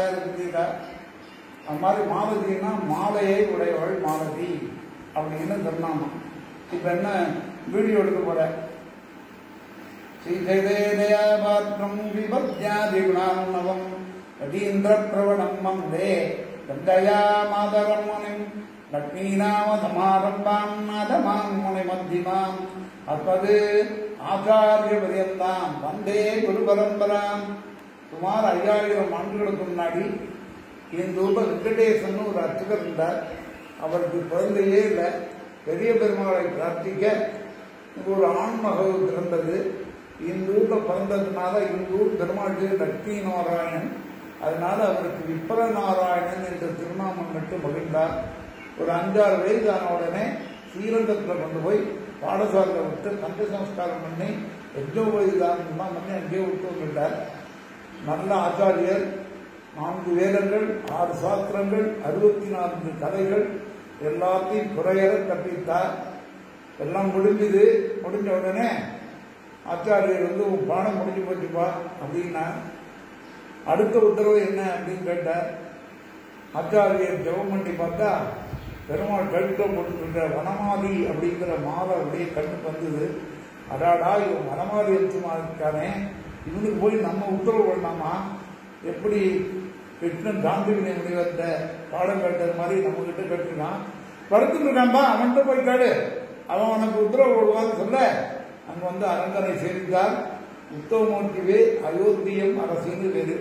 அது மாதிரி மாலதினா மாலையை உடையவள் மாலதி அப்படின்னு சொன்னாமா. இப்ப என்ன வீடியோ எடுக்க போற ஸ்ரீதேதயாபாத்ரம் விபத்யாதி குணாநவம் யதீந்திர பிரவணம் வந்தே கங்கயா மாதரம் முனிம் லக்ஷ்மீநாம சமாரம்பாம் நாதமாம் முனி மத்திமாம் அப்பது ஆச்சாரிய பரியந்தாம் வந்தே குரு பரம்பராம். சுமார் 5000 ஆண்டுகளுக்கு முன்னாடி இந்த ஊரில் வெங்கடேசன் ஒரு அர்ச்சகர் இருந்தார். அவருக்கு குழந்தையே இல்லை. பெரிய பெருமாளை பிரார்த்திக்க ஒரு ஆண்மகள் பிறந்தது. இந்த ஊரில் பிறந்ததுனால இந்த ஊர் பெருமாள் லட்சுமி நாராயணன், அதனால அவருக்கு விப்ர நாராயணன் என்ற திருநாமம் மட்டும் மகிழ்ந்தார். ஒரு 5-6 வயது ஆன உடனே ஸ்ரீரங்கத்தில் கொண்டு போய் பாடசாலையில் விட்டு கந்த சம்ஸ்காரம் பண்ணி 8 வயது தானம்லாம் பண்ணி அங்கேயே விட்டு வந்துட்டார். நல்ல ஆச்சாரியர், 4 வேதங்கள், 6 சாஸ்திரங்கள், 64 கதைகள் எல்லாத்தையும் குறையற கற்பித்தார். எல்லாம் முடிஞ்சது. முடிஞ்ச உடனே ஆச்சாரியர் உன் பாடம் முடிஞ்சு போச்சுப்பா அப்படின்னா, அடுத்த உத்தரவு என்ன அப்படின்னு கேட்டார். ஆச்சாரியர் ஜெபம் பண்ணி பார்த்தா பெருமாள் கழுத்தை போட்டுக்கின்ற வனமாதி அப்படிங்கிற மாலை அப்படியே கண்ணுக்கு வந்தது. அடாடா, இவன் வனமாதி எழுத்துமா இருக்கானே, இவனுக்கு போய் நம்ம உத்தரவு பண்ணாமா? எப்படி கிருஷ்ணன் காந்திவினை முனிவர்கிட்ட பாடம் கேட்டது மாதிரி நம்ம கிட்ட கேட்டுருக்கான். படுத்துட்டு இருக்கான்பா, அவன்கிட்ட போய் கேடு, அவன் உனக்கு உத்தரவு போடுவான்னு சொல்ல அங்க அரங்கனை சேர்ந்தார். உத்தவமூர்த்திவே அயோத்தியம் அரசுன்னு வேறு,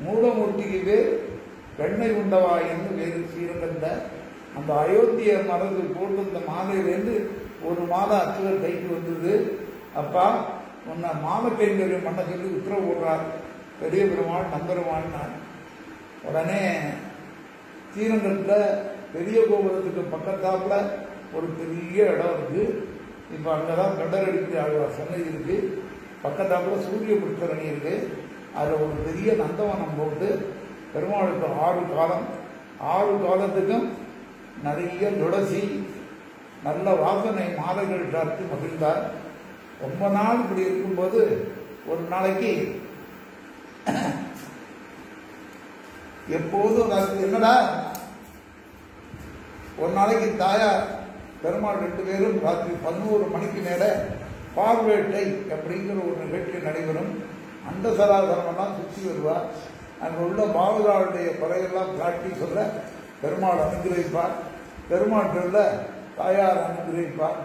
மூலமூர்த்திக்கு பேர் வெண்ணெய் உண்டவாயன்னு வேறு. ஸ்ரீரங்கத்தை அந்த அயோத்தியர் மரத்து போட்டு இந்த மாலையிலேருந்து ஒரு மாலை அச்சுவர் கைக்கு வந்தது. அப்பா, உன்னை மாலை கைங்கரியம் பண்ண சொல்லி உத்தரவு போடுறார் பெரிய பெருமாள் நம்பெருமாள். உடனே ஸ்ரீரங்கத்தில் பெரிய கோபுரத்துக்கு பக்கத்தாப்புல ஒரு பெரிய இடம் இருக்கு. இப்போ அங்கதான் கண்டரடிக்கு ஆழ்வார் சன்னதி இருக்கு. பக்கத்தாப்புல சூரிய புஷ்கரணி இருக்கு. அதில் ஒரு பெரிய நந்தவனம் போட்டு பெருமாளுக்கு 6 காலம், 6 காலத்துக்கும் நிறைய துளசி நல்ல வாசனை மாலைகள் சார்த்து மகிழ்ந்தார். ரொம்ப நாள் இப்படி இருக்கும்போது ஒரு நாளைக்கு எப்போதும் என்னடா, ஒரு நாளைக்கு தாயார் பெருமாள் 2 பேரும் ராத்திரி 11 மணிக்கு மேல பார்வேட்டை அப்படிங்கிற ஒரு நிகழ்ச்சி நடைபெறும். அந்த சராசரமெல்லாம் சுற்றி வருவார். அங்கே உள்ள பாவதாளுடைய குறையெல்லாம் காட்டி சொல்ல பெருமாள் அனுகிரகிப்பார். பெருமாள் சொல்ல தாயார் அனுகிரகிப்பார்.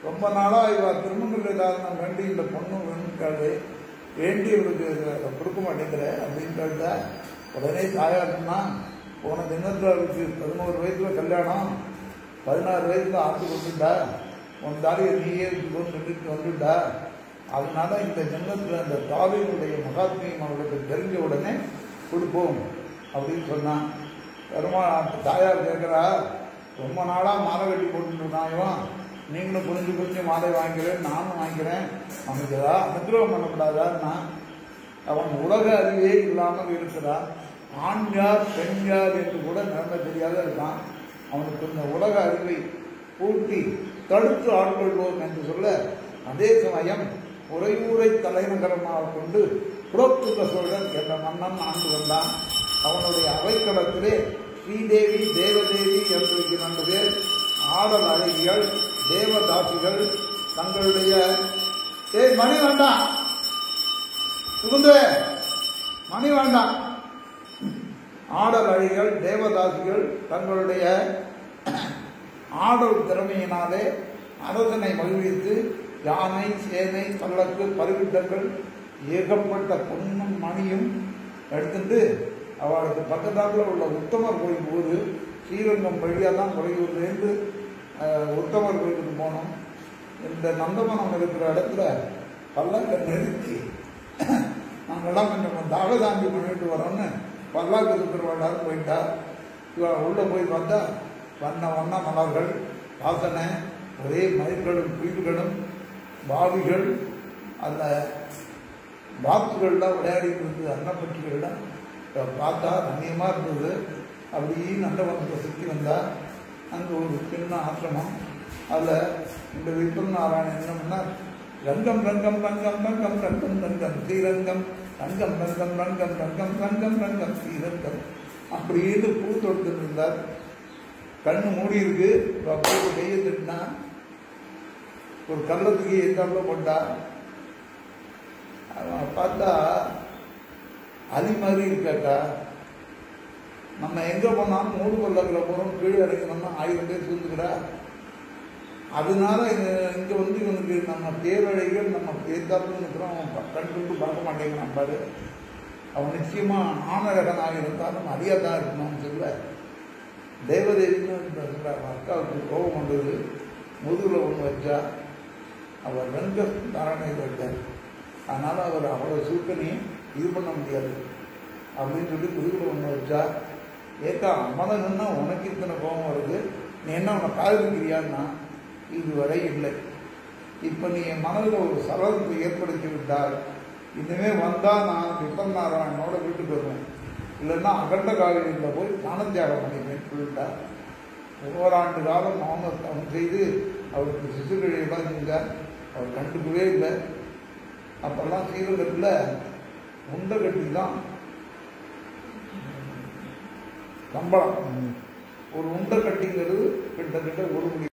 ரொம்ப நாளாக இவர் திருமண தாரணம் வேண்டி இந்த பொண்ணு வேணுக்காது, வேண்டியவருக்கு கொடுக்க மாட்டேங்கிற அப்படின்னு கேட்டா, உடனே தாயார் சொன்னா, போன தினத்தில் 11 வயசுல கல்யாணம், 16 வயசுல ஆட்டு கொண்டுட்டா, உன் தாலியை நீயே சொல்லிட்டு வந்துட்டா, அதனால இந்த ஜென்மத்தில் அந்த தாலியினுடைய மகாத்மியம் அவர்களுக்கு தெரிஞ்ச உடனே கொடுப்போம் அப்படின்னு சொன்னான். பெருமாள் தாயார் கேட்கிறா, ரொம்ப நாளா மாலை கட்டி போட்டுருந்தாயும், நீங்களும் புரிஞ்சு மாலை வாங்கிக்கிறேன், நானும் வாங்கிக்கிறேன், அவனுக்கு ஏதாவது அனுகிரகம் பண்ணக்கூடாதான்னா, அவன் உலக அறிவே இல்லாமல் இருக்கிறான். ஆண் யார் பெண் யார் என்று கூட நடந்த தெரியாத இருக்கான். அவனுக்கு இந்த உலக அறிவை பூட்டி தடுத்து ஆட்கொள்வோம் என்று சொல்ல, அதே சமயம் உறையூரை தலைநகரமாக கொண்டு புரோத்துக சோழன் என்ற மன்னன் ஆண்டு வந்தான். அவனுடைய அவைக்களத்திலே ஸ்ரீதேவி தேவதேவி என்று 2 பேர் ஆடல் அழகிகள் தேவதாசிகள் தங்களுடைய மணி வேண்டாம் சுகுந்து மணி வேண்டாம் ஆடல் அழகிகள் தேவதாசிகள் தங்களுடைய ஆடல் திறமையினாலே அரசனை மகிழ்வித்து யானை சேனை பல்லக்கு பருவிட்டங்கள் ஏகப்பட்ட பொன்னும் மணியும் எடுத்துட்டு அவளுக்கு பக்கத்தாப்புல உள்ள உத்தமர் கோயில் ஊர், ஸ்ரீரங்கம் வழியாக தான் குறையூர்லேருந்து உத்தமர் கோயிலுக்கு போனோம். இந்த நந்தவனம் இருக்கிற இடத்துல பல்லாக்க நிறுத்தி நாங்கள்லாம் கொஞ்சம் தாகதாண்டி பண்ணிட்டு வரோம்னு பல்லாக்கு இருக்கிறவளாரும் போயிட்டா. இவள் உள்ள போய் பார்த்தா வண்ண மலர்கள் வாசனை, ஒரே மயிர்களும் குயில்களும் பாவிகள், அதில் பாத்துகள்லாம் விளையாடிட்டு இருந்தது. அன்னப்பட்டிகள்லாம் பார்த்தா ரம்மியமாக இருந்தது. அப்படி நந்தவனத்தை சுற்றி வந்தால் அங்கே ஒரு சின்ன ஆசிரமம். அதில் இந்த விப்ர நாராயணன் என்ன பண்ணார், ரங்கம் ரங்கம் ரங்கம் ரங்கம் ரங்கம் ரங்கம் ஸ்ரீரங்கம் ரங்கம் ரங்கம் ரங்கம் ரங்கம் ரங்கம் ரங்கம் ஸ்ரீரங்கம் அப்படின்னு பூ தொடுத்துட்டு இருந்தார். கண்ணு மூடி இருக்கு. பூ கையை திட்டினா ஒரு கள்ளத்துக்கு எந்த போட்டா அவன் பார்த்தா அலி மாதிரி இருக்காக்கா. நம்ம எங்க போனாலும் மூடு கொள்ளக்கில் போறோம், கீழே இறங்கினோம்னா 1000 பேர் சூழ்ந்துக்கிறா. அதனால இங்க வந்து இவனுக்கு நம்ம தேவழைகள் நம்ம தேர்ந்தாப்புல இருக்கிறோம். அவன் கண்டு பார்க்க மாட்டேங்கிறான் பாரு. அவன் நிச்சயமா ஆணழகனாக இருந்தாலும் அறியாதான் இருக்கணும்னு சொல்ல தேவதேவின்னு சொல்றாங்க. அக்காவுக்கு கோபம் வந்தது. முதுகுல ஒன்று வச்சா அவர் வெங்க தாரணை வச்சார். அதனால அவர் அவ்வளவு சூக்கனையும் இது பண்ண முடியாது அப்படின்னு சொல்லி முதுகுல ஒன்று வச்சா. ஏக்கா அம்மதன்னா உனக்கு இத்தனை கோபம் வருது, நீ என்ன உன்னை காதலிக்கிறியான்னா இதுவரை இல்லை. இப்ப நீ என் மனதில் ஒரு சலனத்தை ஏற்படுத்தி விட்டால் இனிமே வந்தா நான் விபன்னாராயணோட வீட்டுக்கு வருவேன், இல்லைன்னா அகண்ட காவிரியில் போய் ஞானத்தியாகம் பண்ணிப்பேன் சொல்லிட்டா. ஓராண்டு காலம் அவன் செய்து அவருக்கு சிசுகழியெல்லாம் செஞ்சார். அவர் கண்டுக்கவே இல்லை. அப்பெல்லாம் ஸ்ரீரங்கத்தில் உண்டை கட்டி தான் சம்பளம். ஒரு உண்டை கட்டிங்கிறது கிட்டத்தட்ட 1 மணி